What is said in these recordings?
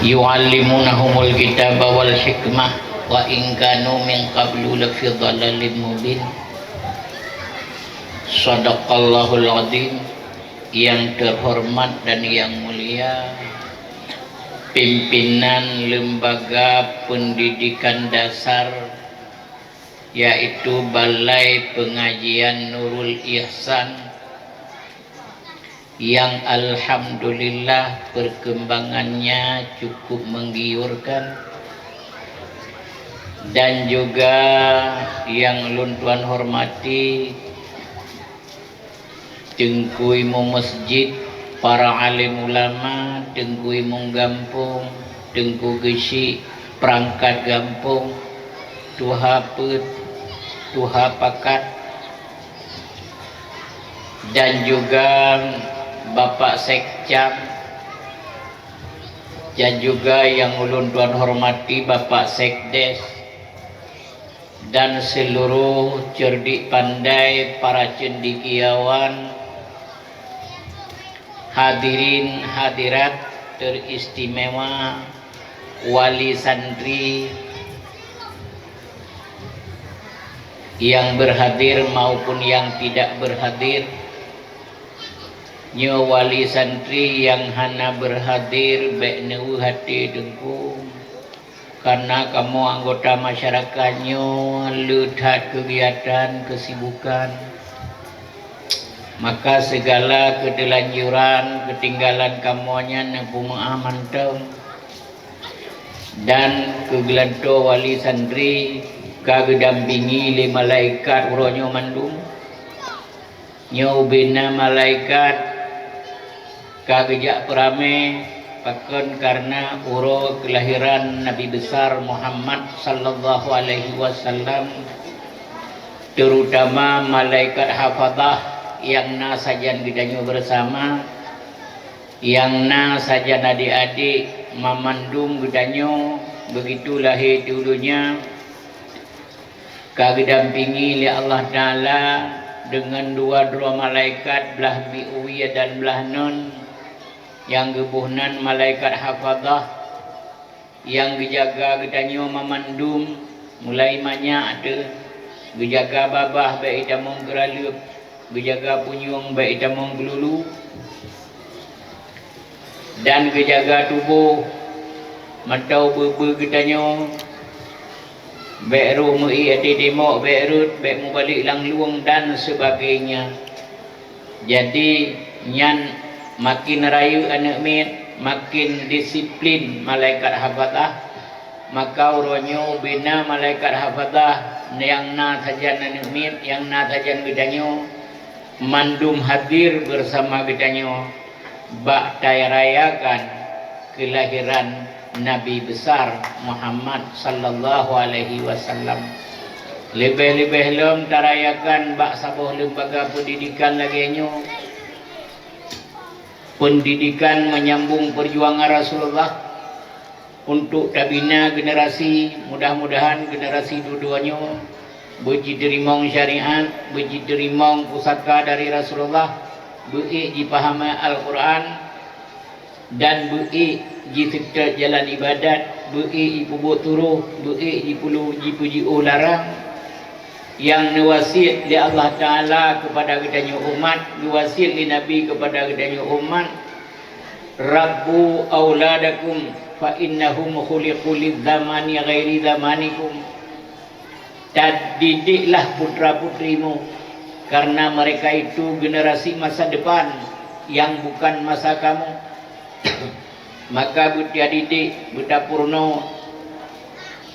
yu'allimunahumul kitaba wal hikmah wa in kanu min qablu lafi dhalalin mubin. Shadaqallahul azim. Yang terhormat dan yang mulia pimpinan lembaga pendidikan dasar, yaitu Balai Pengajian Nurul Ihsan, yang alhamdulillah perkembangannya cukup menggiurkan, dan juga yang ulun tuan hormati Tengku Imam Masjid, para alim ulama, Tengku Imam Gampung, Tengku Gesik, perangkat Gampung, Tuha Pet, Tuha Pakat, dan juga Bapak Sekcam, dan juga yang ulun tuan hormati Bapak Sekdes, dan seluruh cerdik pandai para cendekiawan, hadirin hadirat teristimewa, wali santri yang berhadir maupun yang tidak berhadir. Nyo wali santri yang hana berhadir bekneu hati dengku, karena kamu anggota masyarakatnya lehat kegiatan kesibukan, maka segala ketelanjuran ketinggalan kamuanya nempu mengamantau, dan kegelanto wali santri kagedampingi le malaikat uronyo mandum nyo bina malaikat kagejak perame pakon karena uro kelahiran Nabi besar Muhammad sallallahu alaihi wasallam, terutama malaikat hafadzah yang na sajan gedanyo bersama, yang na sajan adik-adik mamandum gedanyo begitu lahir dulunya kagedampingi oleh Allah Ta'ala dengan dua malaikat belah bi'uwiyah dan belah nun, yang gebuhnan malaikat hafadzah yang gejaga gedanyo mamandum mulai banyak ada gejaga babah baik damong geralup, gejaga punyung baik damong gelulu, dan gejaga tubuh matau bebe gedanyo baik roh mui ati demok baik rut baik mu balik lang luang dan sebagainya. Jadi nyan makin rayu anak mit, makin disiplin malaikat hafadzah, maka uronyo bina malaikat hafadzah yang na sajan anak mit, yang na sajan gedanyo mandum hadir bersama gedanyo bak rayakan kelahiran Nabi besar Muhammad sallallahu alaihi wasallam. Lebih-lebih lem tarayakan bak sabuh lembaga pendidikan lagi nyo, pendidikan menyambung perjuangan Rasulullah untuk tabina generasi, mudah-mudahan generasi dua-duanya beji terimong syariat, beji terimong pusaka dari Rasulullah, beji dipahami Al-Quran, dan beji jisekta jalan ibadat, beji pubuk turuh, beji pulu jipuji larang, yang nuwasit li Allah Ta'ala kepada gedanya umat, nuwasit li Nabi kepada gedanya umat, Rabbu auladakum fa innahum khuliqu lidzamani ghairi zamanikum. Dan didiklah putra-putrimu karena mereka itu generasi masa depan yang bukan masa kamu. Maka butia didik betapurno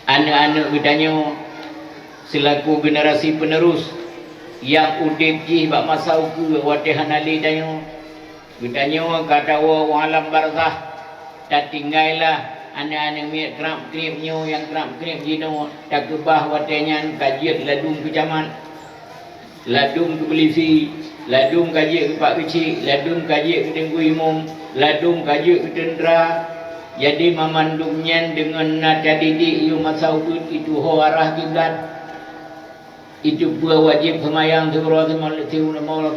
anak-anak bedanya selaku generasi penerus yang udip jih bak masa uku watihan ali dayo bedanya kata wa alam barzah tak tinggallah anak-anak miat kerap-keripnya yang kerap-kerip jino tak kebah watenya kajiat ladung ke jaman, ladung ke belisi, ladung kajiat ke pak kecil, ladung kajiat ke tengku imum, ladung kajiat ke tendera. Jadi memandungnya dengan nada didik yu masa ubud itu ho arah kiblat, itu pula wajib semayang surah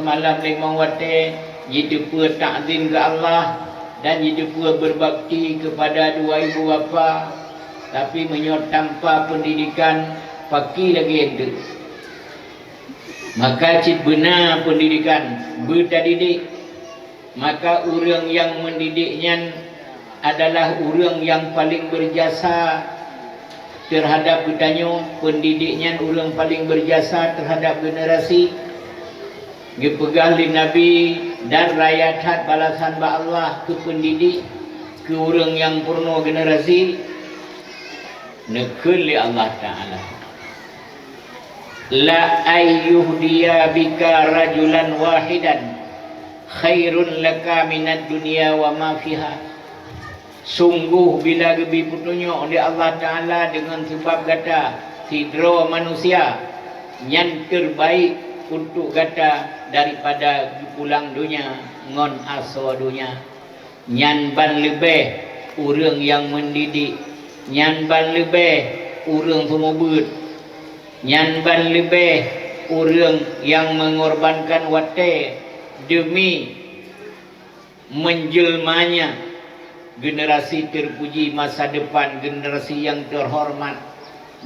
malam limang wate, itu pula ta'zim ke Allah, dan jadi pula berbakti kepada dua ibu bapa, tapi menyot tanpa pendidikan paki lagi itu. Maka cik benar pendidikan bertadidik, maka orang yang mendidiknya adalah orang yang paling berjasa terhadap bertanya. Pendidiknya orang paling berjasa terhadap generasi. Dipegah oleh Nabi dan rakyat hat balasan ba Allah ke pendidik, ke orang yang purno generasi nekeli Allah Ta'ala. La ayyuhdiya bika rajulan wahidan khairun laka minad dunia wa ma fiha. Sungguh bila gebi putunya oleh Allah Ta'ala dengan sebab kata sidro manusia yang terbaik untuk kata daripada pulang dunia ngon aso dunia. Nyan ban lebih orang yang mendidik, nyan ban lebih orang pemubut, nyan ban lebih orang yang mengorbankan wate demi menjelmanya generasi terpuji masa depan, generasi yang terhormat,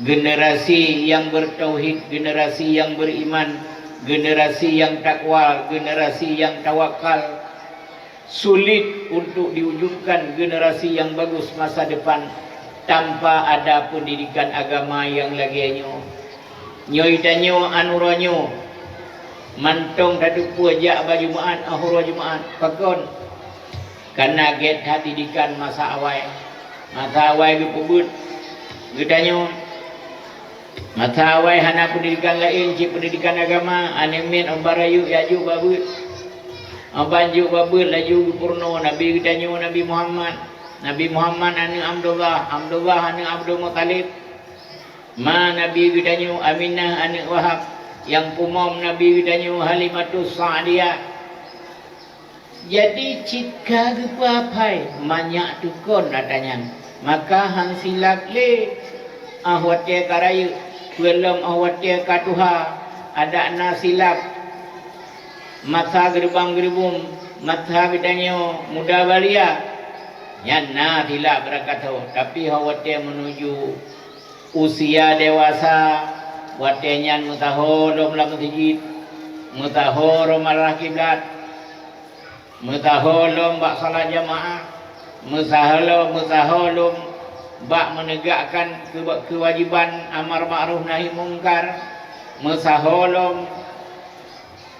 generasi yang bertauhid, generasi yang beriman, generasi yang takwa, generasi yang tawakal. Sulit untuk diwujudkan generasi yang bagus masa depan tanpa ada pendidikan agama yang lagi nyoi tanyo anuranyo mantong tadu puja ba Jumaat ahura Jumaat pakon karena get hadidikan masa awal gepubut getanyo masa awal hana pendidikan lain cik pendidikan agama anemin ambarayu yaju babut abanju babut laju purno Nabi getanyo Nabi Muhammad anu Abdullah anu Abdul Muttalib ma Nabi getanyo Aminah anu Wahab yang umum Nabi getanyo Halimatus Sa'diyah. Jadi jika gepapai banyak tukon datanya, maka hang silap le ahwate karayu belum ahwate katuha ada na silap mata gerbang-gerbung mata getanyo muda balia yan na silap berkata, tapi ahwate menuju usia dewasa watenya mutaholom la masjid mutaholom arah kiblat mutaholom bak salat jamaah mutaholom bak menegakkan kewajiban amar ma'ruf nahi mungkar, mutaholom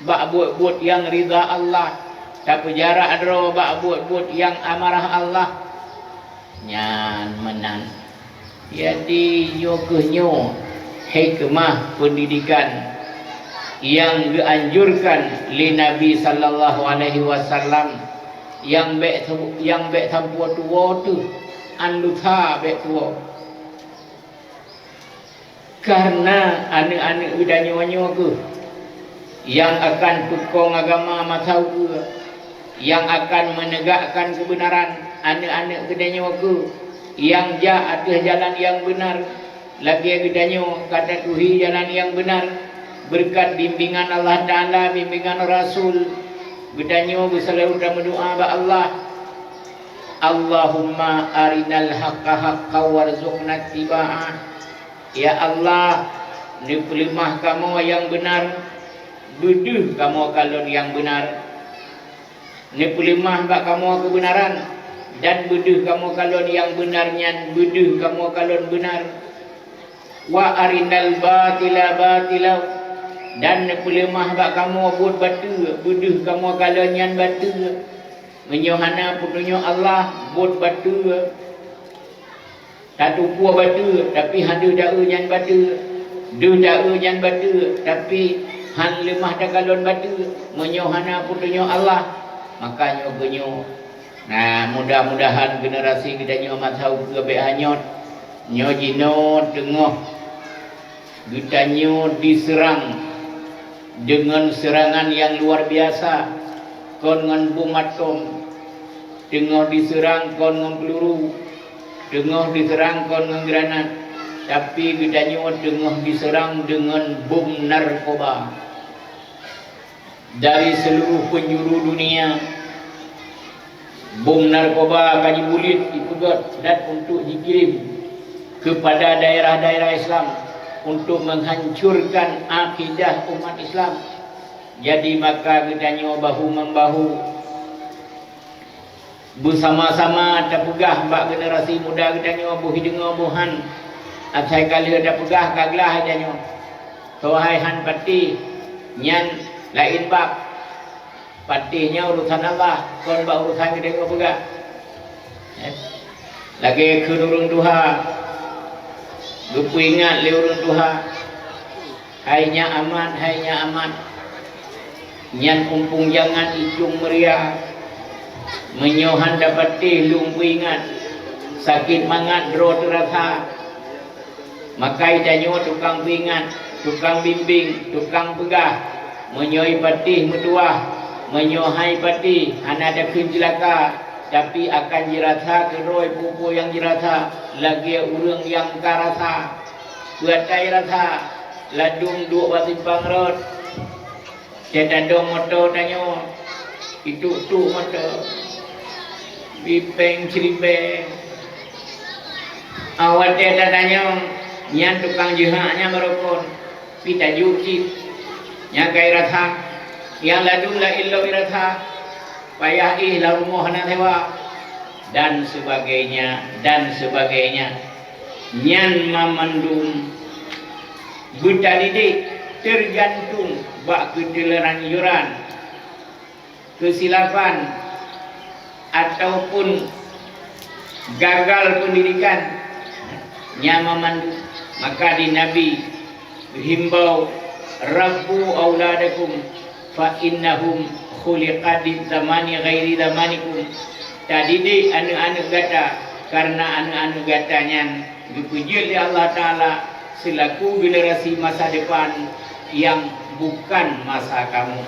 bak buat yang ridha Allah, tapi jarak adro bak buat yang amarah Allah nyan menan. Jadi yogenyo hikmah pendidikan yang dianjurkan li Nabi sallallahu alaihi wasallam yang be tampu tua tu anluta be tua karena anak-anak udanyo ke yang akan tukong agama matau ke yang akan menegakkan kebenaran anak-anak udanyo ke yang atas jalan yang benar lagi gedanyo kata tuhi jalan yang benar berkat bimbingan Allah Ta'ala, bimbingan Rasul gedanyo selalu berdoa ba Allah Allahumma arinal haqqa haqqa warzuqna ittiba'ah. Ya Allah, ni pelimah kamu yang benar, duduh kamu kalon yang benar, ni pelimah bak kamu kebenaran dan buduh kamu kalon yang benarnya, buduh kamu kalon benar. Wa arinal batila batila, dan pelemah bak kamu buat batu, buduh kamu kalon yang batu. Menyohana putunya Allah buat batu, tak tupu batu, tapi hadu da'u yang batu, du da'u yang batu, tapi han lemah dah kalon batu. Menyohana putunya Allah, makanya genyo. Nah, mudah-mudahan generasi kita nyo tahu kebe hanyot nyo jino tengah kita nyo diserang dengan serangan yang luar biasa, kon ngan bom atom, tengah diserang kon ngan peluru, tengah diserang kon ngan granat, tapi kita nyo tengah diserang dengan bom narkoba dari seluruh penjuru dunia. bom narkoba kaji bulit dipegat dan untuk dikirim kepada daerah-daerah Islam untuk menghancurkan akidah umat Islam. Jadi maka kita bahu-membahu bersama-sama terpegah bak generasi muda kita buhi dengar buhan atai kali ada pegah kaglah kita tohai han pati nyan lain bab patinya urusan Allah kon bak urusan kita pegah lagi ke urang Tuha lupa ingat le urang Tuha hainya amat nyan umpung jangan icung meriah menyohan dapat lumpu ingat sakit mangat dro terasa makai danyo tukang pingat tukang bimbing tukang pegah menyoi patih metuah menyohai patih hana ada kenjelaka tapi akan dirasa keroi pupu yang dirasa lagi urang yang karasa buatai rasa ladung dua batimpang rot cetadong moto danyo itu tu moto bipeng ciribe awat dia tanya nyan tukang jihaknya merokon pita jukit nyakai rasa yang ladung la illo irasa payah la rumohna sewa dan sebagainya nyan mamandum buta didik tergantung bak kedeleran yuran kesilapan ataupun gagal pendidikan nyama mandu maka di Nabi himbau rabbu auladakum fa innahum khuliqadid zamani ghairi zamanikum tadidik anak-anak gata karena anak-anak gatanya dipuji oleh Allah Ta'ala selaku generasi masa depan yang bukan masa kamu.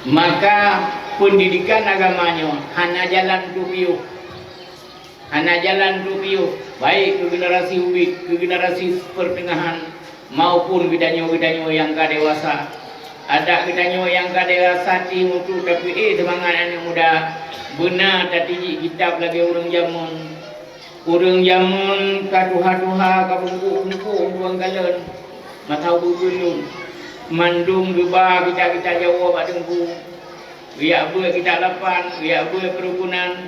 Maka pendidikan agamanya hana jalan dupiu baik ke generasi ubit ke generasi pertengahan maupun gedanyo-gedanyo yang kadewasa ada gedanyo yang kadewasa ti mutu tapi semangat anak muda benar tadi kitab lagi urang jamun kaduha-duha kabungku-bungku buang galon matau bubulun mandung geba kita Jawa badengku biak bue kita lapan biak bue kerukunan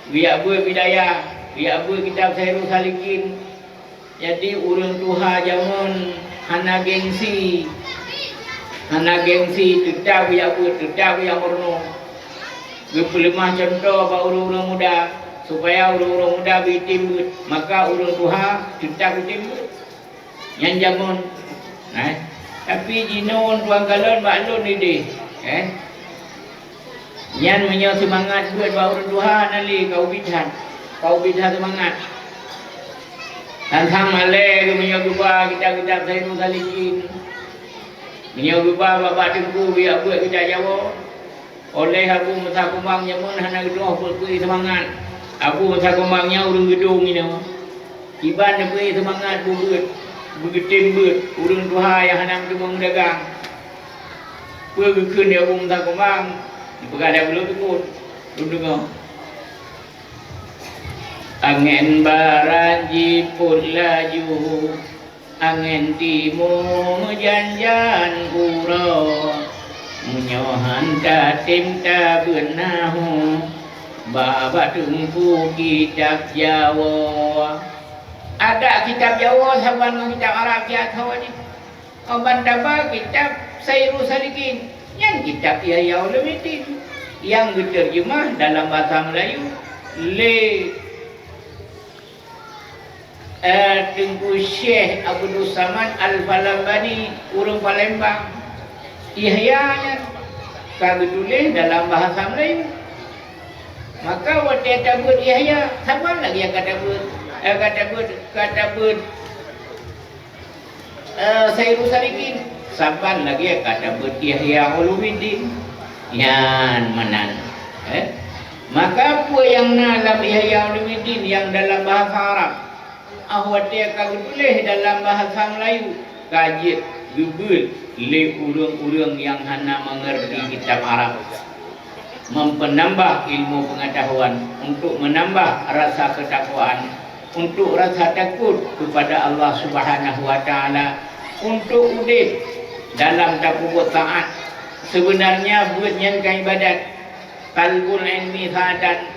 biak bue bidayah biak bue kitab Sairul Salikin jadi urang tuha jamun hana gengsi tetap biak orno gepelemah contoh ba urang muda supaya urang muda bitimbut maka urang tuha tetap bitimbut yang jamun tapi jinon tuang galon maklun ni nyan menyo semangat buat baur Tuhan ali kau bidhan semangat tantang male menyo guba kita Sairul Salikin menyo guba bapak dengku biak buat kita Jawa oleh aku masa kumang nyamun hana gedoh pulkui semangat aku masa kumangnya urang gedung ini iban pulkui semangat bubut begitu urang Tuha yang hendak demang dagang pergi dia umum tak kembang dipegadai belum tukut dengar angin barat jiput laju angin timur janjan kuro menyohan tatim tabenahu baba tungku kitab Jawa ada kitab Jawa sama kitab Arab jatuh ni. Oban dapat kitab Sairul Salikin. Yang kitab Yahya Ulumuddin yang diterjemah dalam bahasa Melayu le Tengku Syekh Abdul Samad Al-Falambani urang Palembang. Yahya kabitulis dalam bahasa Melayu. Maka waktu tabut Yahya sama lagi yang kata but Sairul Salikin saban lagi kata but Yahya Ulumuddin yan manan maka apa yang dalam Yahya Ulumuddin yang dalam bahasa Arab awak dia kau tulis dalam bahasa Melayu kajian gebel le urang-urang yang hana mengerti kitab Arab, mempenambah ilmu pengetahuan, untuk menambah rasa ketakwaan, untuk rasa takut kepada Allah Subhanahu wa taala, untuk udip dalam takut taat. Sebenarnya buatnya ibadat talbul ilmi sadan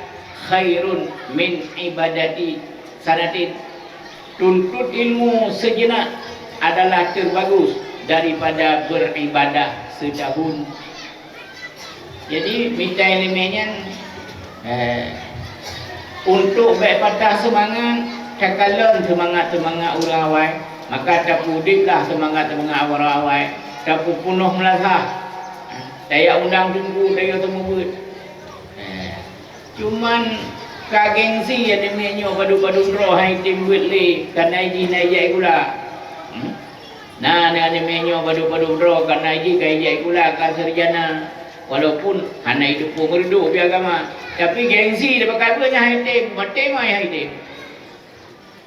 khairun min ibadati sanatin. Tuntut ilmu sejenak adalah terbagus daripada beribadah setahun. Jadi minta ilmunya untuk berpatah semangat, cakalan semangat orang awal, maka tak pudiklah semangat orang awal, tak punuh melasah. Daya undang tunggu, daya temu buat. Cuman kagengsi yang namanya padu-padu roh hai timbut le karena iji naik gula. Nah, namanya padu-padu roh karena iji kai gula ka sarjana. Walaupun hana hidup merdu bi agama, tapi gengsi dia bakal punya hai tim, mate mai hai tim.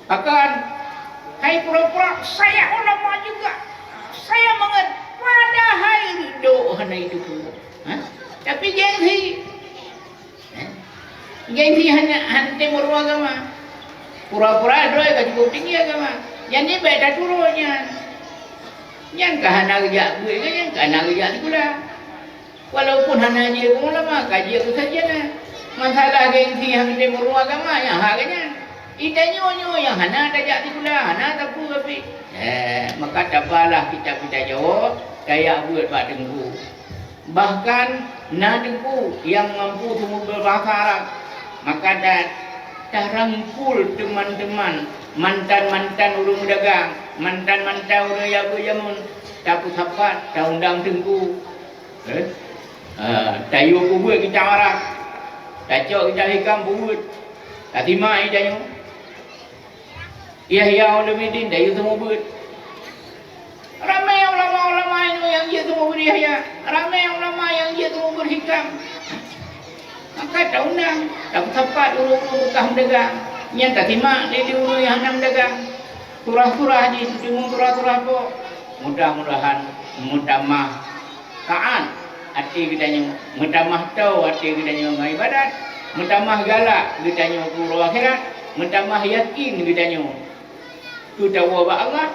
Akan hai pura-pura saya ulama juga. Saya mengerti padahal hidup hana hidup. Tapi gengsi. Gengsi hanya timur agama. Pura-pura doa ka cukup tinggi agama. Yang ni beda turunnya. Yang kahana kerja gue kan yang kahana kerja pula. Walaupun hanya dia ulama kaji itu saja nah. Masalah gengsi hang timur agama yang haknya. Itanyo yang hana tajak pula, hana tapu tapi. Maka tabalah kita jawab kayak buat pak dengku. Bahkan nadengku yang mampu semua berbahasa Arab. Maka dah rangkul teman-teman, mantan-mantan urung dagang, mantan-mantan urung yabu jamun, tapu sapat, dah undang tengku. Tayu kubur kita marah, tacok kita hikam kubur, tak terima ijanyo. Yahya Ulumuddin tayu semua bud. Ramai ulama-ulama itu yang dia semua bud Yahya, ramai ulama yang dia semua berhikam. Maka tak undang, tak sempat urung-urung bukan dagang. Yang tak terima dia urung yang hendak dagang. Turah-turah di temu turah-turah po. Mudah-mudahan mutamah kaan hati kitanya, mutamah tahu hati kitanya ibadat, mutamah galak kitanya guru akhirat, mutamah yakin kitanya tu tahu Allah,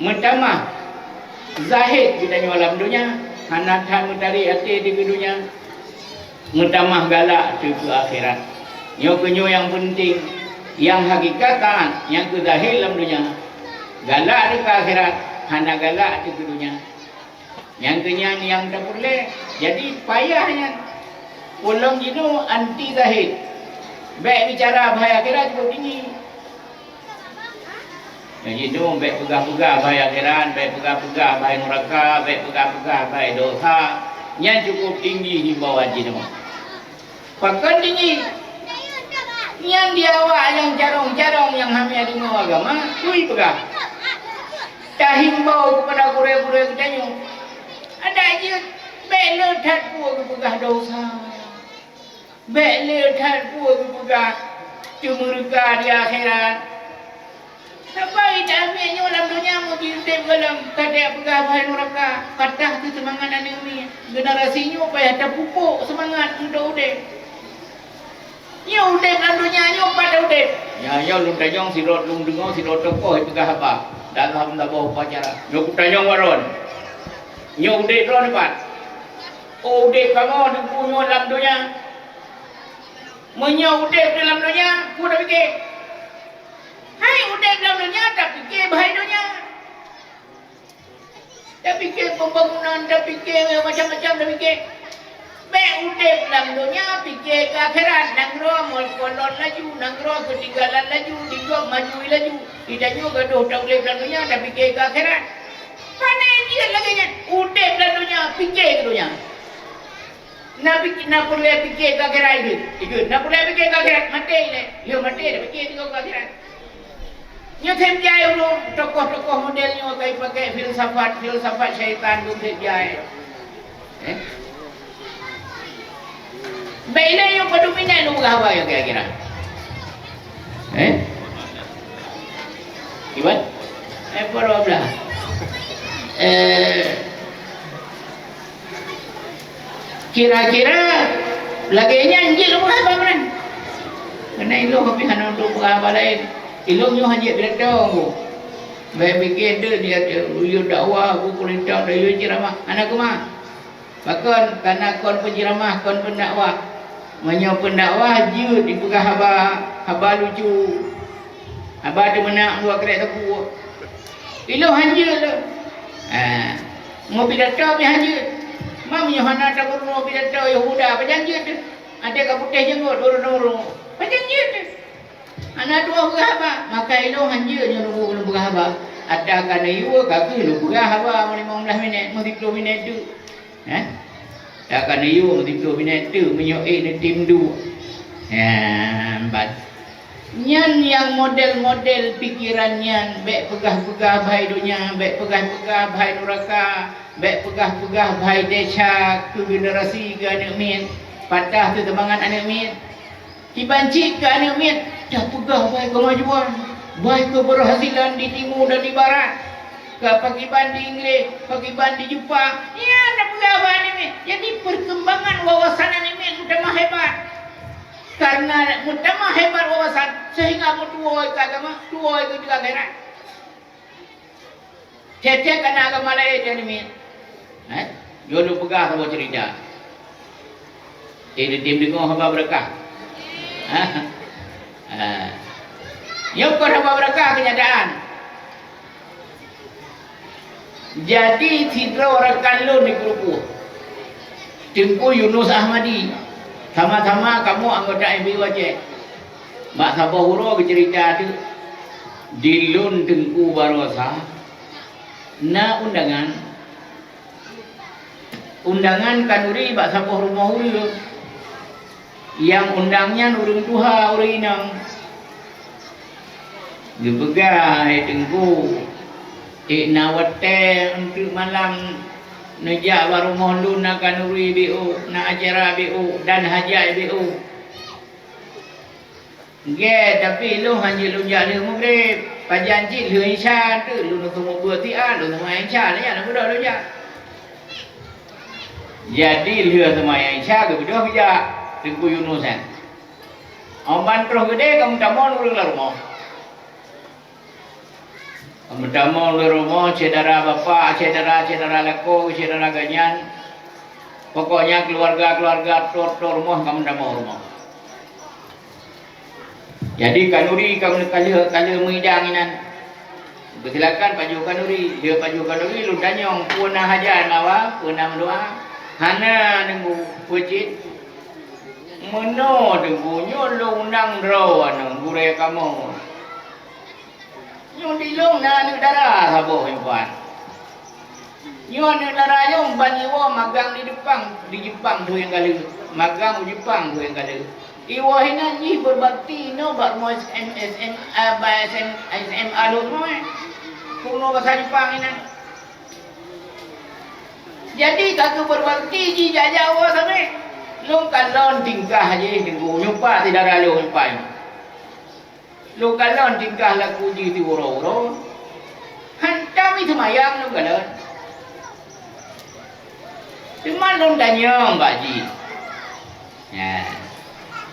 mutamah zahid kitanya alam dunia, hanathan mutari hati di dunia. Mutamah galak ke akhirat. Nyo yang penting, yang hakikatan, yang ke zahir dalam dunia. Galak ke akhirat, hana galak ke dunia. Yang kenyan yang tak boleh. Jadi payahnya. Ulang itu anti zahir. Baik bicara bahaya akhirat cukup tinggi. Yang itu baik pegah-pegah bahaya akhirat, baik pegah-pegah bahaya neraka, baik pegah-pegah bahaya dosa. Yang cukup tinggi himbau haji nama. Pakai tinggi. Yang diawak yang carong-carong yang hamil di agama, kui pegah. Dah himbau kepada kure-kure kitanya. Ada aja bela tat pua pegah dosa. Bela tat pua pegah cemurga di akhirat. Sampai dah ambilnya dalam dunia mau diintip dalam kadek pegah bahaya neraka. Patah tu semangat anak ni. Generasinya payah ada pupuk semangat udah. Nyo udep dalam dunia nyo pada udep. Ya lu tanyong sirot lung dengo sirot tokoh pegah apa? Dalam tabuh upacara. Nyo kutanyong waron. Nyo udep ron pat. Oh udep kamu di punyo dalam dunia. Menyo udep dalam dunia, ku dah fikir. Hai udep dalam dunia tak fikir bahaya dunia. Tak fikir pembangunan, tak fikir macam-macam, tak fikir. Baik udep dalam dunia, fikir ke akhirat. Nanggro molkolon laju, nanggro ketinggalan laju, digok maju laju. Tidak juga gaduh tak boleh dalam dunia, tak fikir ke akhirat. Mana dia lagi kan? Udep dalam dunia, fikir ke dunia. Nak boleh fikir ke akhirat itu. Nak boleh fikir ke akhirat, mati ni. Dia mati, dia fikir ke akhirat. Nyo thêm jai dulu tokoh-tokoh modelnya pakai filsafat syaitan tu thêm jai. Baiklah yang predominan lu apa yang kira-kira? Iwan? Berapa belah? kira-kira lagi nyanyi lu apa kan? Kena ilu kopi hanu tu apa lain? Ilu nyu haji beretong bu. Baik bikin dia dia dakwah bu kulintang dia ceramah. Anak mah. Bahkan karena kon penceramah, kon pendakwah. Menyo pendakwah je dipegah haba lucu. Haba tu menak dua kerek tepu. Ilu haji lu. Mau pidato bi haji. Mam Yohana tak perlu pidato Yahuda berjanji tu. Ada kat putih jenggot dorong-dorong. Berjanji tu. Anak tua berapa? Maka ilu haji je nunggu berapa. Ada kana iwa kaki lu berapa 15 minit, 30 minit tu. Tak kana iwa 30 minit tu menyoi ni tim du. Bat. Nyan yang model-model pikirannya, baik pegah-pegah bahai dunia, baik pegah-pegah bahai neraka, baik pegah-pegah bahai desak ke generasi ke anak min, patah tu tebangan anak min, dibanci ke anak min, dah pegah bahai kemajuan, bahai keberhasilan di timur dan di barat, ke pakiban di Inggeris, pakiban di Jepang, ya dah pegah bahai anak min. Jadi perkembangan wawasan anak min udah hebat. Karena mutamah hebat wawasan sehingga bertuai ke agama, tuai ke juga akhirat. Cecek kena agama lain jadi min. Jodoh pegah sama cerita. Ini tim dengar hamba berkah. Yuk kau hamba berkah kenyataan. Jadi sidra orang kalun di kerupu. Tengku Yunus Ahmadi. Sama-sama kamu anggota MBWJ. Mak Sabah Huro bercerita tu di Lun Tengku Barosa na undangan kanuri Mak Sabah Rumah Huro yang undangnya nurung tuha uri inang dipegai Tengku nawate untuk malam Nejak baru mohon nak kanuri BU, nak acara BU dan hajat BU. Ge tapi lu hanya lu jadi mugrib, pajanji lu insya tu lu nak semua buat tiar, lu semua insya ni ya nak budak lu ya. Jadi lu semua insya ke budak ya, Tengku Yunus kan. Amban terus gede kamu tamon urang la rumah. Pertama oleh rumah, saudara bapa, saudara leko, saudara ganyan. Pokoknya keluarga tor rumah kamu dah mau rumah. Jadi kanuri kamu kali mengidanginan. Bersilakan Pak Jo Kanuri, dia Pak Jo Kanuri lu danyong puna hajar nawa, puna mendoa. Hana nunggu pujit. Meno nunggu nyolo undang draw anu gure kamu. Yung dilong na negara sabo himpuan. Yung negara yung baniwo magang di Jepang tu yang kali magang di Jepang tu yang kali. Iwo hina ni berbakti no bak mo SM alur mo kuno bahasa Jepang ina. Jadi kaku berbakti ji jajawa sampai long kalon tingkah je tengku nyupa tidak ada lo himpai. Lu kalon tingkah laku di woro-woro hantam itu mayang lu kalon cuma lu danyong Pak Ji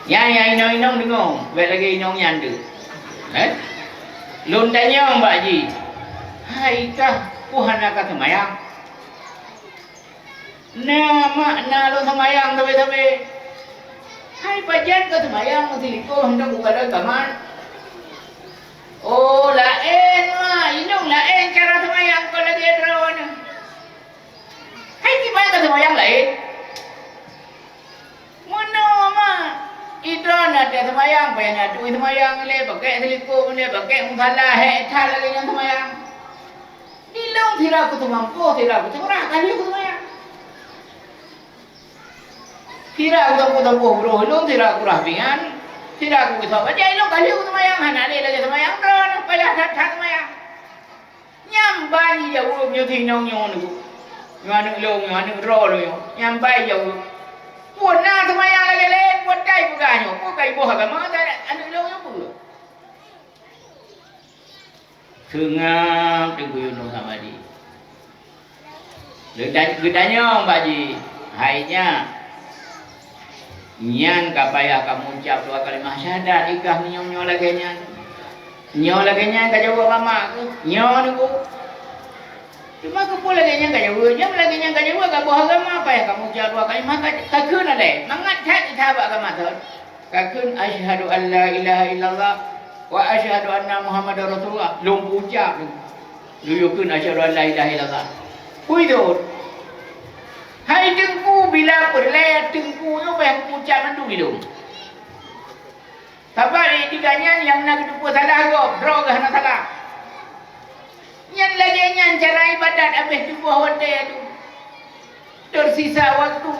ya inong dengung baik lagi inong nyandu lu danyong Pak Ji hai kah puhana kata mayang nama lu semayang tapi hai pajan kata mayang utiliko hendak buka kamar. Oh lain mah, inong lain cara semayang kau lagi drawan. Hai gimana kau semayang lain? Mana mah? Idron ada semayang, payah nak duit semayang le, pakai selikum le, pakai umsalah, hektar lagi yang semayang. Dilong tidak aku semampu, tidak aku semurah kali aku semayang. Tidak aku tempuh bro, dilong tidak aku rapian. Tidak aku bisa baca ilmu kali aku semayang, anak dia lagi semayang drone, payah tak semayang. Nyambai jauh nyuti nong nyonu, nyanu long nyanu drone nyambai jauh. Buat na semayang lagi leh, buat kai bukannya, buat kai buah agama ada anu long nyonu. Sengap Tengku Yunus Ahmadi. Gedanya baji. Hainya nyan kapaya kamu ucap dua kalimah syahadat ikah menyo lagi nyan. Nyo lagi nyan ka jawab mama ke. Nyo niku. Cuma ke pula lagi nyan ka jawab. Jam lagi nyan ka jawab ka buah agama apa ya kamu ucap dua kalimah kakun ada. Mangat tak sahabat agama tu. Kakun asyhadu an la ilaha illallah wa asyhadu anna muhammadar rasulullah. Lum ucap. Lu yukun asyhadu an la ilaha illallah. Kuidut. Hai tengku bila perleh tengku tu bayang ucap mandu gitu. Tapi diganya yang nak dupu salah go, drog hana salah. Yang lagi yang cara ibadat habis dupu hotel tu. Tersisa waktu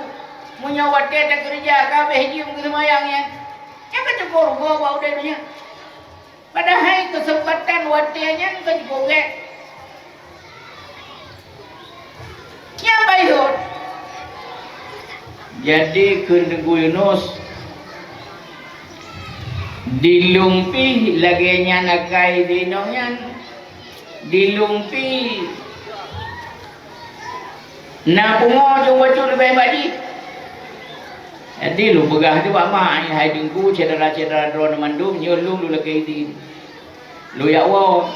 punya hotel tak kerja kabeh jium ke semayang yang. Yang kata korgo bau dia punya. Padahal kesempatan hotelnya kan digorek. Yang baik. Jadi Kundugu Yunus dilumpi lagi nya nakai dinonyan dilumpi na pungo jung wacu lebih badi. Jadi lu begah tu ama hai dengku cedera-cedera drone mandum nyolung lu lagi di. Lu ya wo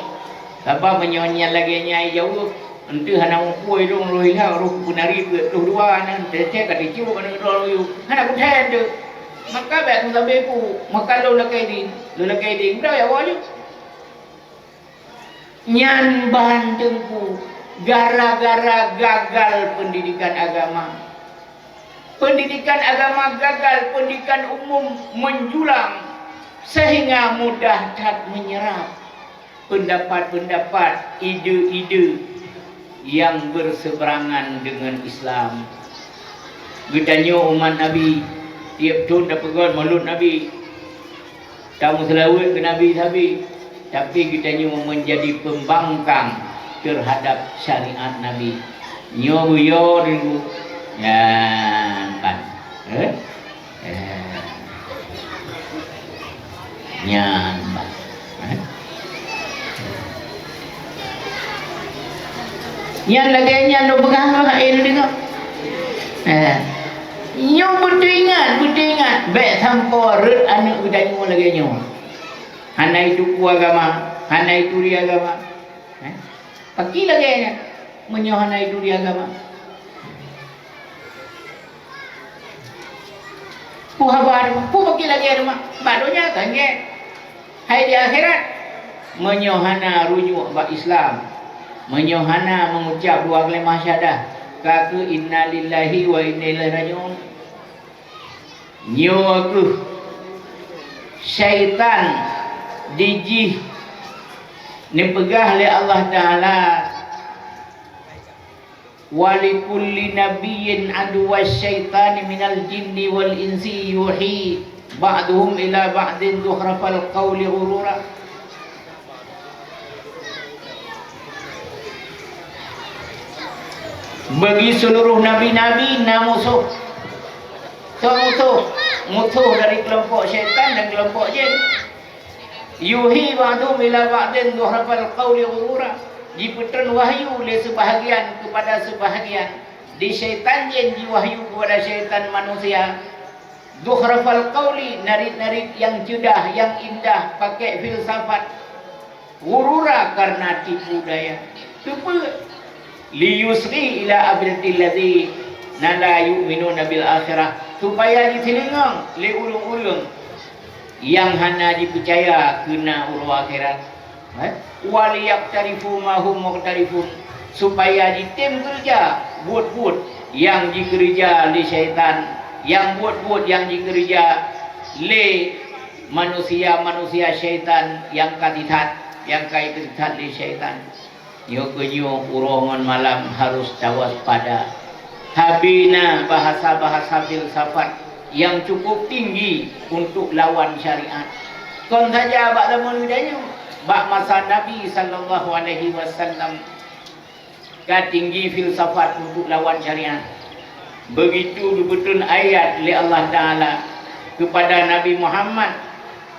apa menyonya lagi nya jauh. Nanti hana kuih dong lu hilang lu punari lu dua nan tete ka diciu kan lu hana ku tende maka ba ku sampai ku maka lu lakai di udah ya waju nyan bandengku gara-gara gagal pendidikan agama gagal pendidikan umum menjulang sehingga mudah tak menyerap pendapat-pendapat ide-ide yang berseberangan dengan Islam. Gedanya umat Nabi tiap tahun dapat pegon maulud Nabi. Tamu selawat ke Nabi tapi gedanya menjadi pembangkang terhadap syariat Nabi. Nyo buyo dulu. Ya kan. Nyan. Yang lagi yang lu pegang air dengar. Yang betul ingat. Baik sampai red anak udanyu lagi nyu. Hana itu ku agama, hana itu di agama. Pagi lagi nya menyo hana itu di agama. Ku habar, ku pagi lagi rumah. Badonya kan ke. Hai di akhirat menyo hana rujuk bab Islam. Menyohana mengucap dua kalimah syahadah kaku inna lillahi wa inna ilaihi rajiun nyo aku syaitan dijih ni pegah oleh Allah Ta'ala walikulli nabiyyin aduwa syaitani minal jinni wal insi yuhi ba'duhum ila ba'din zuhrafal qawli ghurura. Bagi seluruh nabi-nabi musuh. Musuh dari kelompok syaitan dan kelompok jin. Yuhi ba'dhum ila ba'din zuhrafal qawli ghurura. Diberikan wahyu oleh sebahagian kepada sebahagian. Di syaitan jin diwahyu kepada syaitan manusia. Zuhrafal qawli, narid-narid yang judah, yang indah, pakai filsafat. Ghurura karena tipu daya. Tipu liyusri ila abdil ladzi nala yu'minuna bil akhirah supaya ditelingang le ulung-ulung yang hana dipercaya kena urus akhirat wal yaqtarifu ma hum muqtarifun supaya ditem kerja buat-buat yang dikerja li syaitan yang buat-buat yang dikerja le manusia-manusia syaitan yang katitat yang kaitan li syaitan. Yo kenyo urongan malam harus waspada. Habina bahasa-bahasa filsafat yang cukup tinggi untuk lawan syariat. Kon saja bak zaman udanyo, bak masa Nabi sallallahu alaihi wasallam ka tinggi filsafat untuk lawan syariat. Begitu betul ayat oleh Allah Taala kepada Nabi Muhammad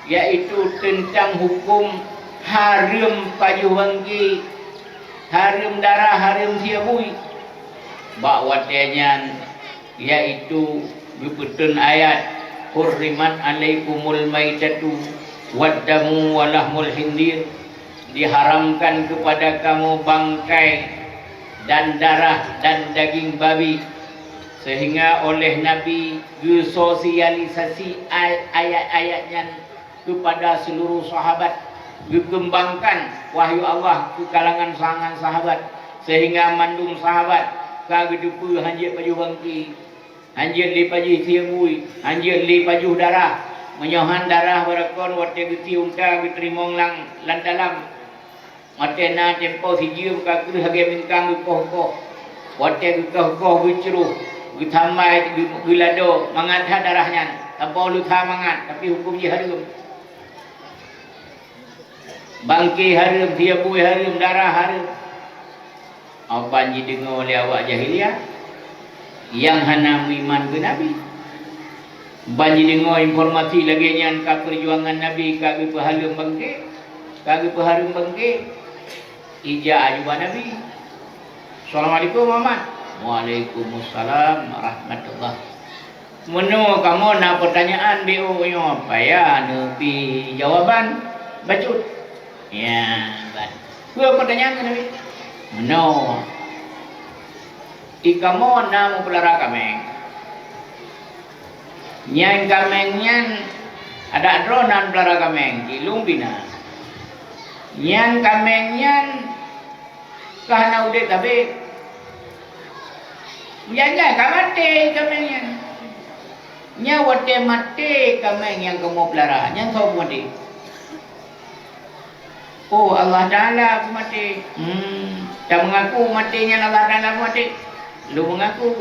yaitu tentang hukum haram pajuh wanggi haram darah, haram siabui. bak watenyan yaitu guputun ayat hurrimat alaikumul maitatu waddamu walahmul hindir, diharamkan kepada kamu bangkai dan darah dan daging babi. Sehingga oleh Nabi disosialisasi ayat-ayatnya kepada seluruh sahabat, dikembangkan wahyu Allah ke kalangan sangat sahabat, sehingga mandung sahabat kagedupu hanjir paju bangki, hanjir li paju tiamui, hanjir li paju darah, menyohan darah berakon wate geti unta gitrimong lang landalam matena tempo hijir ka keur hage mingkang koh wate koh biceruh gitamai gilado mangadha darahnya tanpa lutha mangat tapi hukum je harum. Bangki harum, tiabui harum, darah harum. Apa ji dengar oleh awak jahiliah yang hana iman ke Nabi. Banji dengar informasi lagi nyan ka perjuangan Nabi kage pahalum bangke, kage paharum bangke. Ija ajuba Nabi. Assalamualaikum Muhammad. Waalaikumsalam warahmatullah. Menu kamu nak pertanyaan BO yo apa ya nepi jawaban bacut. Ya, ban. Gua pertanyaan kan Nabi. Menu ikamu nak pelara kameng. Nyang kamengnya ada dronan pelara kameng di Lumbina. Nyang kamengnya kahana udah tapi jangan kamate kamengnya. Nya wate mate kameng yang kamu pelihara, nya tahu mati. Oh Allah Taala mati. Tak mengaku matinya Allah Taala mati. Lu mengaku,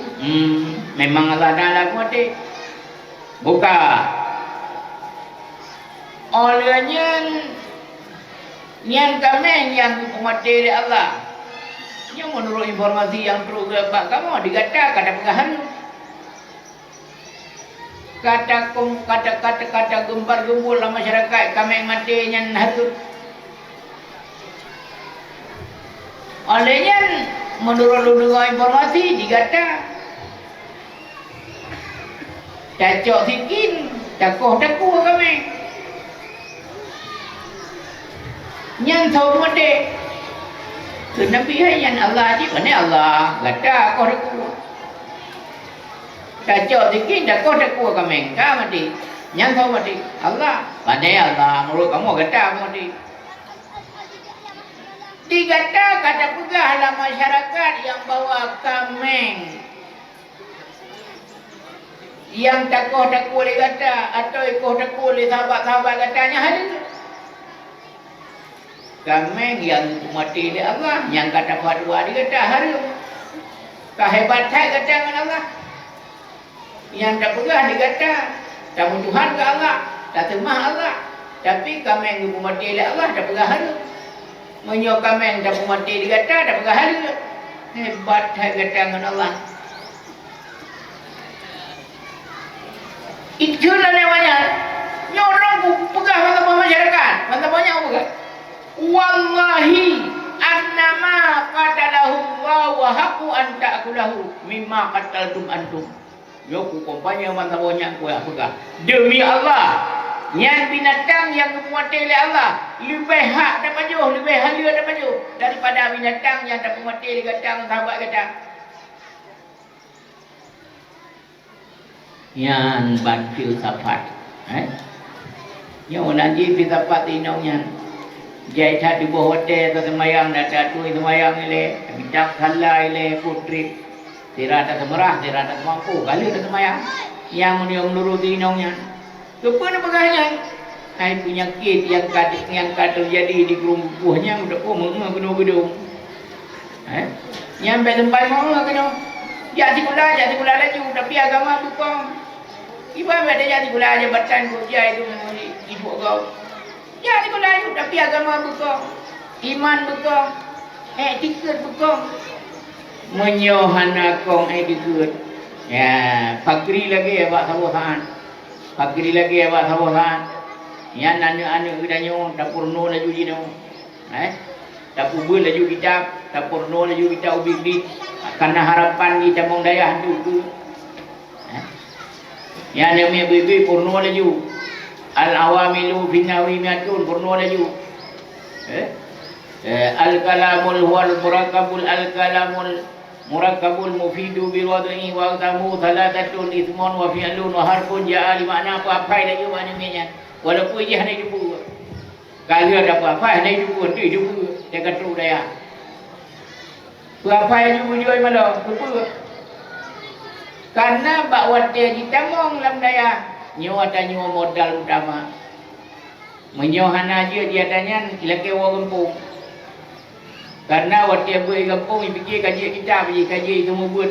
memang Allah Taala mati. Buka. Olehnya yang kameng yang mati dari Allah. Yang menurut informasi yang perlu kamu digata kata pegahan. Kata gempar gembul dalam masyarakat kami mati yang hatur. Olehnya menurut informasi digata cacok sikin takuh kami yang tahu mati. Tu Nabi yang Allah di mana Allah gata kau takuh cacok sikin takuh kami mati yang tahu mati Allah pandai Allah menurut kamu gata mati. Digata kata pegah dalam masyarakat yang bawa kameng yang takuh oleh kata atau ikoh takuh oleh sahabat-sahabat katanya ada kameng yang mati oleh Allah yang kata padua dikata harum kehebatan kata dengan Allah yang tak pegah dikata tak Tuhan ke Allah tak temah Allah tapi kameng yang mati oleh Allah tak pegah harum menyok kameng tak mati dikata tak pegah harum hebat kata dengan Allah. Itulah namanya nyorong pegah mata masyarakat mata banyak bukan wallahi annama qatalahu wa haqqu an ta'kulahu mimma qataltum antum yo ku kompanya mata banyak ku pegah demi Allah yang binatang yang mati oleh Allah lebih hak dapat jauh lebih halia dapat jauh daripada binatang yang tak mati digatang sahabat kata yang bantu sapat yang nanti kita pati naunya jai tadi bawah hotel tu semayang data tu semayang ile bincang kala ile putri tirada semerah tirada mampu kali tu semayang yang menuruti naunya kepada pegahnya hai penyakit yang kadang jadi di kerumpuhnya udah mengenal yang sampai mau kena jadi kula laju tapi agama bukan ibarat ada jadi kula jabatan kerja itu ibu kau jadi kula laju tapi agama bukan iman bukan etika bukan menyohana kong etika ya fakri lagi ya pak sabohan fakri lagi ya pak sabohan yang anak-anak kita tak purno laju jino tak pubul laju kita tak purno laju kita ubi Karena harapan di Camong Dayah juga. Yang namanya bibi purno laju. Al-awamilu binawi miatun purno laju. Al-kalamul huwal murakabul al-kalamul murakabul mufidu bilwadai wa tamu thalathatun ithmun wa fi'lun wa harfun ja'ali makna apa-apa laju maknanya. Walaupun dia hanya jumpa. Kalau ada apa-apa hanya jumpa tu jumpa dia kata Dayah. Apa yang jumpa jual malam? Lupa. Karena bahawa dia ditamong dalam daya. Nyawa dan nyawa modal utama. Menyohan aja dia tanya, laki orang kampung. Karena waktu dia buat kampung, dia fikir kaji kita, kaji itu membuat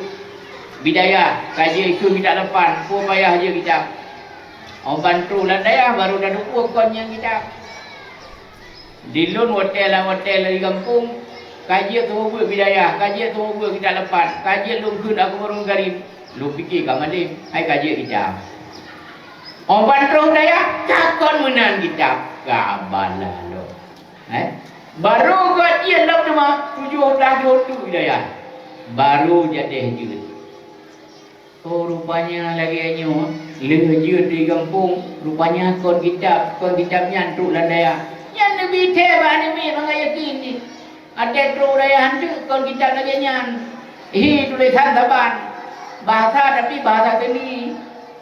bidaya. Kaji itu kita lepas, kau payah aja kita. Orang bantu dalam daya, baru dah dukung kon yang kita. Di lun hotel di kampung, kaji tu buat bidaya, kaji tu buat kita lepas, kaji lu kun aku baru garib, lu fikir kat mana? Hai kaji kita. Orang bantu daya takon menang kita, kabalah lo. Baru kaji lu cuma 17 tu bidaya, baru jadi jut. Oh rupanya lagi anyo, lejut di kampung, rupanya kon kitab nyantuk lah daya. Yang lebih tebak ni orang yakin ni. Ada terus daya hantu kalau kita lagi nyan. Tulisan taban. Bahasa tapi bahasa seni.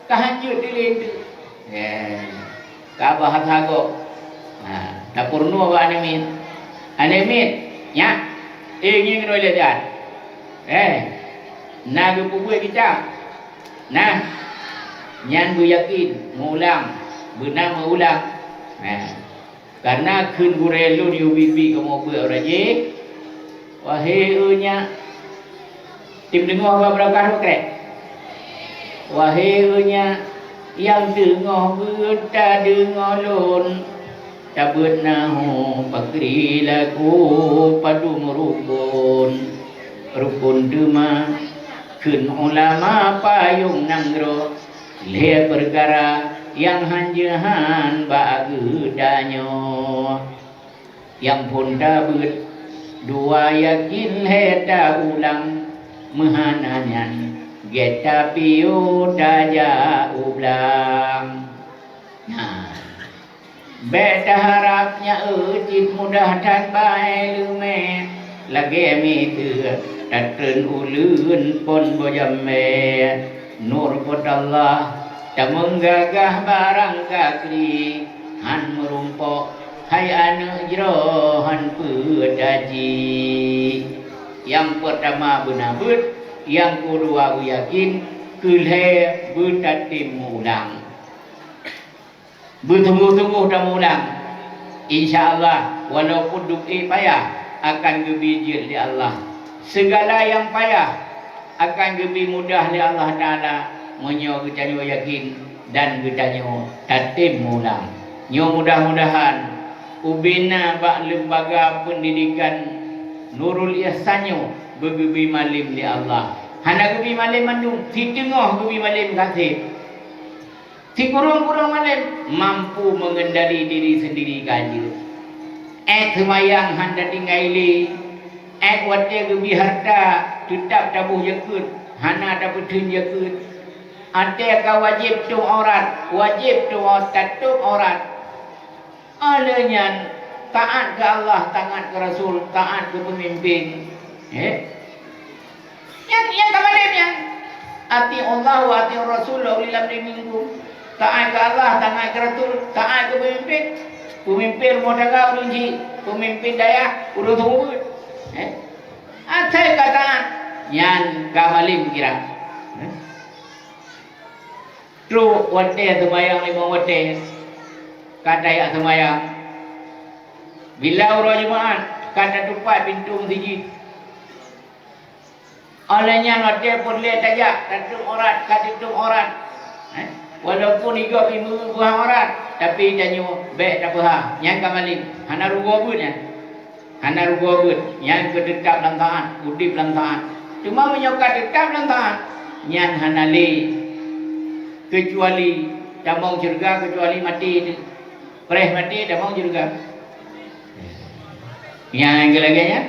Kahanjut di lendu. Ka bahasa go. Tak purno ba animit. Animit. Ya. Ingin oleh dia. Nagu pubu kita. Nah. Nyan bu yakin mengulang. Benar mengulang. Karena kun gurelu di ubi kamu buat raja. Wahai unya tim dengar apa berakar bukan? Wahai unya yang dengar berta dengar lon. Tabut nahu pakri laku padu merukun. Rukun dema kun ulama payung nanggro. Le perkara yang hanjahan bagudanyo yang pun dabut dua yakin heta ulang mehananyan geta piu daja ulang. Beta harapnya ucit mudah dan baik lume lagi mitu datun ulun pon bojame nur pot Allah tak menggagah barang kakri han merumpok hai anu jerohan pedaji. Yang pertama benabut, yang kedua yakin kulhe betatim ulang. Bertunggu-tunggu dan ulang. InsyaAllah walaupun duki payah akan gebijil di Allah. Segala yang payah akan lebih mudah di Allah Ta'ala. Menyo kita nyo yakin dan kita nyo tatim mulang. Nyo mudah-mudahan ubina bak lembaga pendidikan Nurul Ihsanyo begebi malim di Allah. Hana gebi malim mandung, si tengah gebi malim kasih. Si kurung-kurung malim mampu mengendali diri sendiri kaji. Semayang handa tinggali. Watia gebi harta tetap tabuh yakut. Hana dapat tun yakut. Ada ka wajib tu aurat, wajib tu tutup aurat. Alanya taat ke Allah, taat ke Rasul, taat ke pemimpin. Yang kemalimnya ati Allah wa ati Rasul ulil amri minkum. Taat ke Allah, taat ke Rasul, taat ke pemimpin. Pemimpin modal urunji, pemimpin daya urut umur. Atai kata yang kamalim kira. True wate semayang 5 wate. Kata ya semayang. Bila urut jemaat kata tupat pintu masjid. Olehnya wate pun lihat aja kata orang kata orang. Walaupun igap ibu buah orang tapi janyo baik tak apa. Yang kamalim hana rugo pun ya. Hana rugo pun yang kedekap dalam taat, udip dalam taat. Cuma menyokat tetap dalam taat. Yang hana li kecuali tak mau syurga, kecuali mati perih mati tak mau syurga. Yang lagi-laginya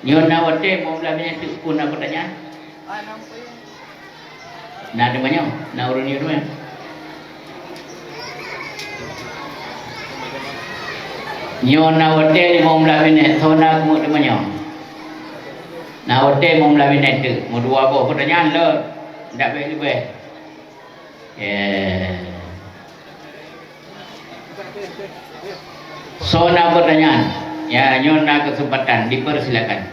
Nyo na wate mo belah bini tu pun apa tanya? Na ada banyak, na urun nyo tu. Nyo na wate mo belah bini, thona mo de banyak. Na wate mo belah bini tu, mo dua apa pertanyaan lo, ndak baik lebih. So na pertanyaan, ya nyo na kesempatan, dipersilakan.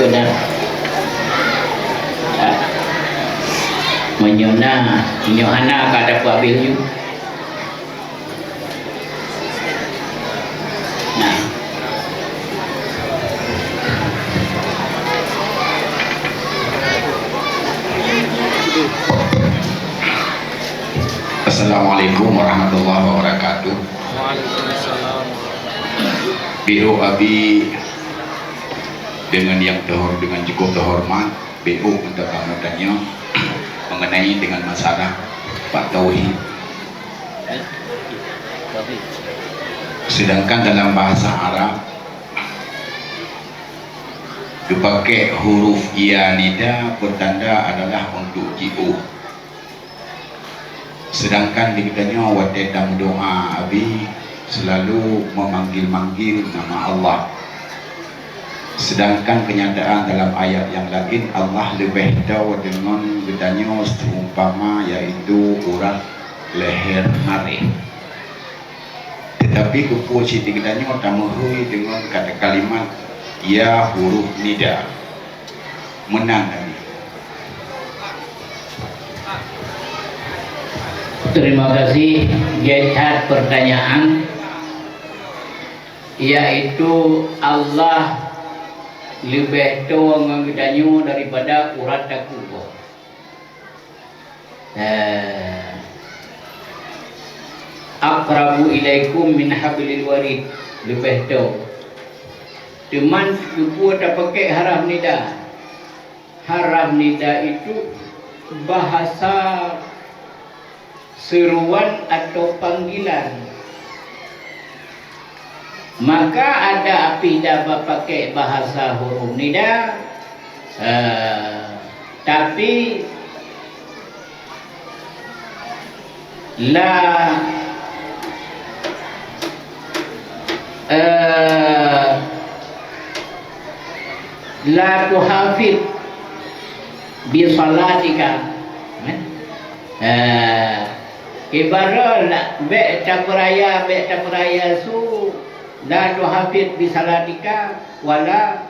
Benar. Menyona, nyohana kada ku ambil you. Nah. Assalamualaikum warahmatullahi wabarakatuh. Waalaikumsalam. BO Abi dengan yang dengan cukup terhormat, BO untuk tamu-tamunya mengenai dengan masalah Pak Tauhid. Sedangkan dalam bahasa Arab dipakai huruf ya nida bertanda adalah untuk ji'u. Sedangkan di kitanya waktu dalam doa Abi selalu memanggil-manggil nama Allah. Sedangkan kenyataan dalam ayat yang lain Allah lebih tahu dengan bedanya seumpama yaitu urat leher marih. Tetapi kupu siti kitanya tamuhui dengan kata kalimat ya huruf nida menang Abi. Terima kasih Gecat pertanyaan, yaitu Allah lebih tua mengedanyu daripada urat takubo. Aqrabu ilaikum min hablil warid, lebih tua. Cuman kubu tak pakai haraf nida. Haraf nida itu bahasa seruan atau panggilan. Maka ada api dapat pakai bahasa huruf nida, tapi la tuhafid bi salatika. Ibarat be taperaya su la tuhafid bi salatika wala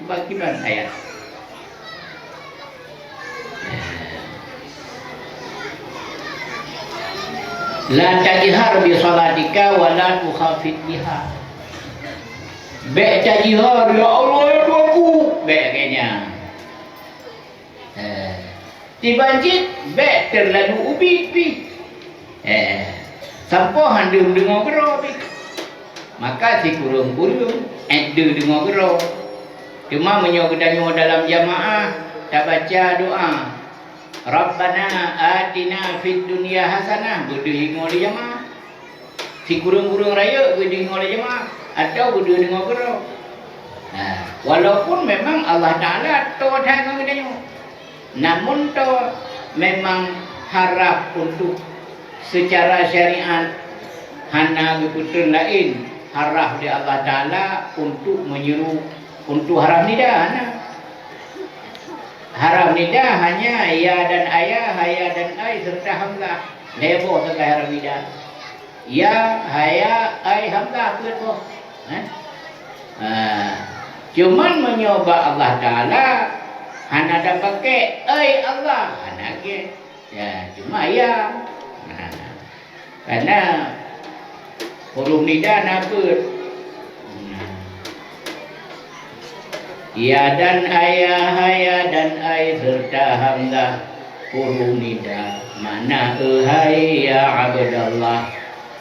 bakiban ayat. La tajhar bi salatika wala tukhafid biha. Be tajhar ya Allah ya Tuhanku, be kayaknya. Tibanjit be terlalu ubi. Sampo handum dengar gero. Maka si kurung-kurung ada dengar gero. Cuma menyogedanyo dalam jamaah tak baca doa. Rabbana atina fid dunya hasanah, budi dengar di jamaah. Si kurung-kurung raya budi dengar di jamaah atau budi dengar gero. Walaupun memang Allah Taala tu dah mengedanyo. Namun tu memang harap untuk secara syariat hana keputusan lain harap di Allah Ta'ala untuk menyuruh untuk harap nida hana. Harap nida hanya ya dan ayah, haya dan ay serta hamzah. Lebo tengah haramida. Ya haya ai hamba ke tu. Cuman menyoba Allah Taala hana ada pakai ai Allah hana ke. Ya cuma ya. Karena huruf nida nabut. Ya dan ayah haya dan ai serta hamzah huruf nida. Mana hai ya abdallah.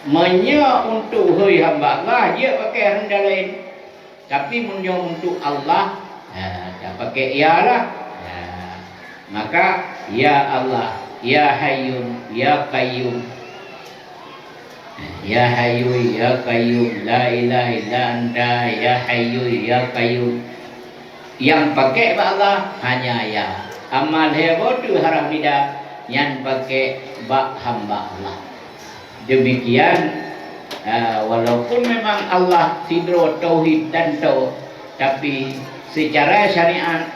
Menya untuk hai hamba Allah dia pakai rendah lain. Tapi menya untuk Allah tak pakai ya lah. Maka ya Allah, ya Hayyun, ya Qayyum. Ya Hayyu ya Qayyum, la ilaha illa anta ya Hayyu ya Qayyum. Yang pakai Allah hanya ya. Amal hebo tu haram tidak yang pakai bak hamba Allah. Demikian walaupun memang Allah sidro tauhid dan tapi secara syariat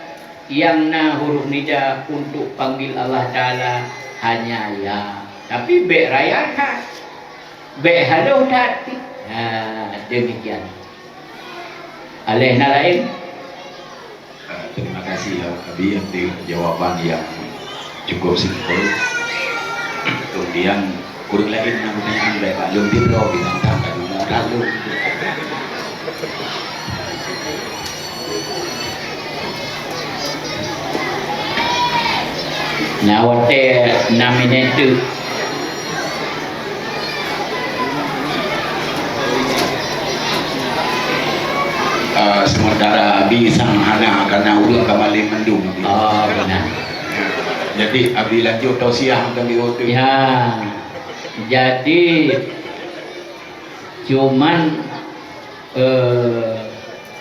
yang huruf nida untuk panggil Allah Taala hanya ya. Tapi be raya tak, be halo tak. Demikian. Alehna lain. Terima kasih ya Abi untuk jawaban yang cukup simpel. Kemudian kurang lain yang pertanyaan baik Pak Lung Tiro bintang tamu dulu lalu. Nah, waktu 6 minit tu. Sementara Abi sang hana karena urut kembali mendung. Oh, benar. Jadi Abi lanjut tausiah kami waktu. Ya. Jadi cuman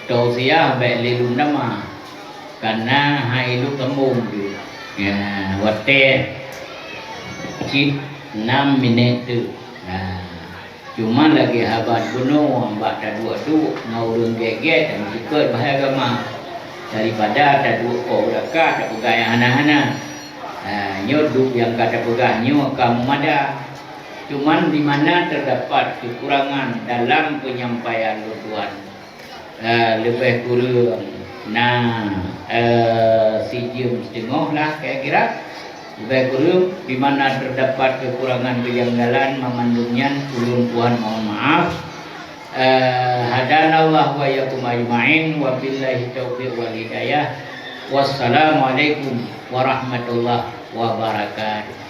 tausiah baik lilu nama karena hailu kembung tu. Ya, waktu 6 minit tu. Cuma lagi habat gunung, hamba tak dua-dua, ngau geget dan ikut bahaya agama. Daripada tak dua kau dekat, tak pegang yang hana-hana. Nyoduk yang kata pegahnya kamu ada. Cuman di mana terdapat kekurangan dalam penyampaian tuan. Lebih kurang sejam setengah lah kira-kira. Lebih kurang di mana terdapat kekurangan kejanggalan memandungnya ulun Tuhan mohon maaf. Hadanallah wa yakum ajma'in wa billahi taufiq wal hidayah. Wassalamualaikum warahmatullahi wabarakatuh.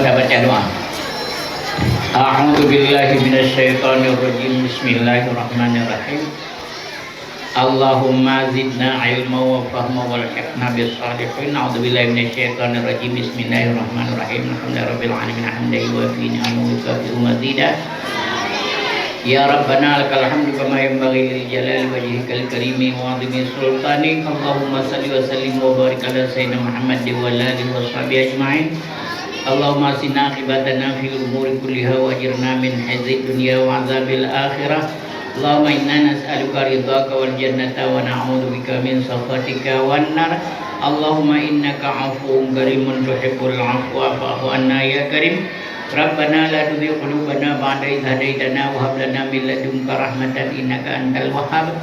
Baca doa. A'udzu billahi minasyaitonir rajim. Bismillahirrahmanirrahim. Allahumma zidna ilma wa fahma wal hikmah bis salihin. A'udzu billahi minasyaitonir rajim. Bismillahirrahmanirrahim. Alhamdulillahirabbil alamin hamdan wa fi ni'amahu wa fi mazida. Ya Rabbana lakal hamdu kama yanbaghi li jalali wajhikal karimi wa 'azimi sultanik. Allahumma salli wa sallim wa barik ala sayyidina Muhammad wa ala alihi wa sahbihi ajma'in. Allahumma asina aqibatana fil umuri kulliha wa ajirna min hazzid dunya wa 'adzabil akhirah. Allahumma inna nas'aluka ridhaka wal jannata wa na'udzu bika min sakhatika wan nar. Allahumma innaka 'afuwwun karimun tuhibbul 'afwa fa'fu anna ya karim. Rabbana la tuzigh qulubana ba'da idh hadaytana wa hab lana min ladunka rahmatan innaka antal wahhab.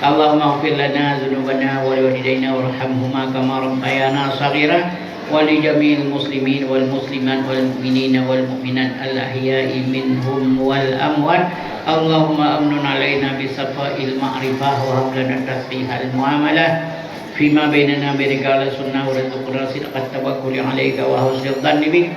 Allahumma ighfir lana dhunubana wa liwalidayna warhamhuma kama rabbayana shaghira. ولجميع المسلمين والمسلمات والمؤمنين والمؤمنات الأحياء منهم والأموات. اللهم أمن علينا بصفاء المعرفة وهب لنا تصحيح المعاملة فيما بيننا برجال السنة ورزقنا صدق التوكل عليك وحسن الظن بك.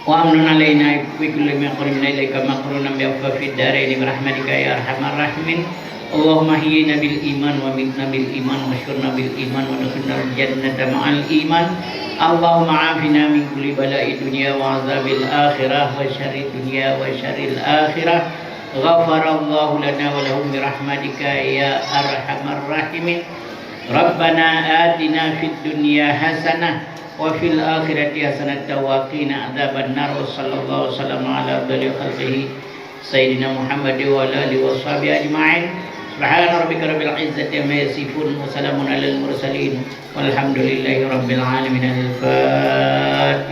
وأمن علينا بكل ما قربنا إليك مقرونا بأوفى في الدارين برحمتك يا أرحم الراحمين. اللهم احينا بالإيمان ومتنا بالإيمان واشرنا بالإيمان وادخلنا الجنة مع الإيمان. اللهم عافنا من كل بلاء الدنيا وعذاب الآخرة وشر الدنيا وشر الآخرة. ghafarallahu lana wa lahum bi rahmatika ya arhamar rahimin. Rabbana atina fid dunya hasanah wa fil akhirati hasanatan wa qina adzabannar. Sallallahu wasallam ala abdil khalqihi sayyidina Muhammad wa ala alihi washabihi ajma'in. Subhana rabbika rabbil izzati amma yasifun wa salamun alal mursalin walhamdulillahi rabbil alamin. Al-Fatihah.